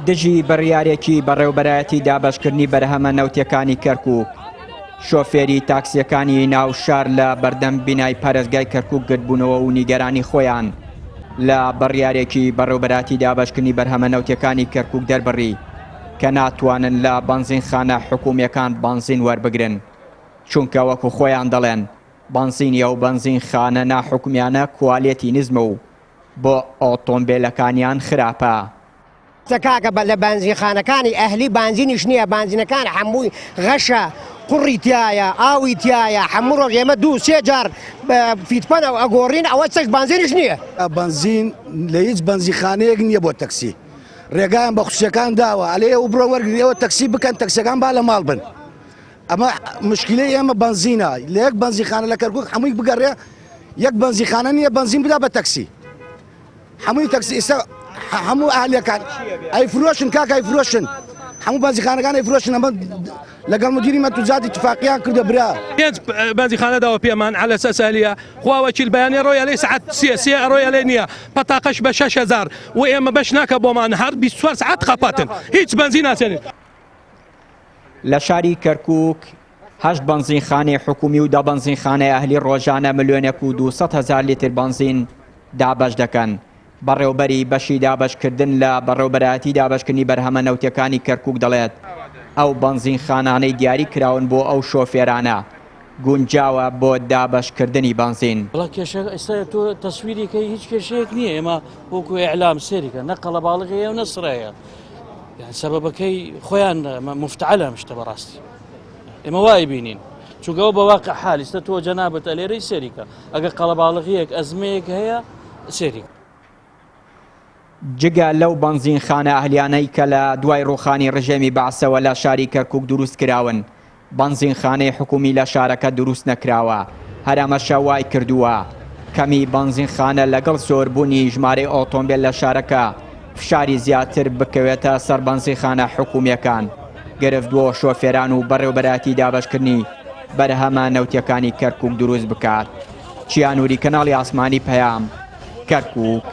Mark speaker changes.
Speaker 1: دژی بڕیارێکی بەڕێوەبەرایەتی دابەشکردنی بەرهەمە نەوتیەکانی کەرکووک شۆفێری تاکسیەکانی ناوشار لە بەردەم بینای پارێزگای کەرکووک گرتبوونەوە و نیگەرانی خۆیان لە بڕیارێکی بەڕێوەبەراتی دابەشکردنی بەرهەمە نەوتیەکانی کەرکووک دەربڕی کە ناتوانن لە بەنزینخانە حکوومیەکان بەنزین وەربگرن چونکە وەکو خۆیان دەڵێن بەنزینیە و بەنزینخانە ناحکومیانە کوالێتی نزمە و بۆ ئۆتۆمبیلەکانیان خراپە.
Speaker 2: کاکە بە لە بەنزینخانەکانی ئەهلی بانزینیش نییە، بانزینەکان هەمووی غەشە، قوڕی تایە، ئاوی تایە، هەموو ڕۆژ ئێمە 2-3 جار فیتپەنەوە ئەگۆڕین، ئەوە چەک بانزینیش نییە.
Speaker 3: بەنزین لە هیچ بەنزینخانەیەک نییە بۆ تەکسی. ڕێگایان بە خوشیەکان داوە ئەلێ و بڕۆ وەرگریەوە تەکسی بکەن، تەکسیەکان با لە ماڵ بن. ئەمە مشکلەی ئێمە بەنزینە، لە یەک بەنزینخانە لە کەرکووک هەمووی بگەڕێ، یەک بەنزینخانە نییە بەنزین بدا بە تەکسی. هەمووی تەکسی ئێستا هەموو ئاهلیەکان ئەیفرۆشن، کاکە ئەیفرۆشن، هەموو بەنزینخانەکان ئەیفرۆشن. ئەمە لەگەڵ مدیری مەتوجات اتفاقیان کردە برا.
Speaker 4: پێنج بەنزینخانە داوە پێمان على ئەساس ئەهلیە، خوا وەکیل بەیانی ڕۆیە لێ سەعات سێ ئەڕۆیە لێ نییە، پەتاقەش بە 6,000 و ئێمە بەش ناکە بۆمان هەر 24 ساعت خەپاتن، هیچ بەنزین ناچێنێت.
Speaker 1: لە شاری کەرکووک 8 بەنزینخانەی حکومی و 10 بەنزینخانەی ئەهلی ڕۆژانە ملیۆنێک و 200,000 لیتر بەنزین دابەش دەکەن. بەڕێوەبەری بەشی دابەشکردن لە بەڕێوەبەرایەتی دابەشکردنی بەرهەمە نەوتیەکانی کەرکووک دەڵێت ئەو بەنزینخانانەی دیاری کراون بۆ ئەو شۆفێرانە گونجاوە بۆ دابەشکردنی بەنزین.
Speaker 5: بەڵام کێشە ئێستا تۆ تەسویریکەی هیچ کێشەیەک نییە، ئێمە وەکو ئیعلام سێریکە نە قەڵەباڵغەیە و نەسرەیە، سەبەبەکەی خۆیان مفتعەلە شتە بەڕاستی. ئێمە وای بینین چونکەوە بە واقع حالی ئێستا تۆ جەنابەت ئەلێرەی سێریکە، ئەگەر قەڵەباڵغیەک ئەزمەیەک هەیە سێریکە.
Speaker 1: جگە لەو بەنزینخانە ئەهلیانەی کە لە دوای ڕووخانی ڕژێمی بەعسەوە لە شاری کەرکووک دروست کراون، بەنزینخانەی حکومی لە شارەکە دروست نەکراوە، هەرامەشە وای کردووە کەمی بەنزینخانە لەگەڵ زۆربوونی ژمارەی ئۆتۆمبیل لە شارەکە فشاری زیاتر بکەوێتە سەر بەنزینخانە حکومیەکان، گرفتووە شۆفێران و بەڕێوەبەرایەتی دابەشکردنی بەرهەمە نەوتیەکانی کەرکووک دروست بکات. چیانووری کەناڵی ئاسمانی پەیام، کەرکووک.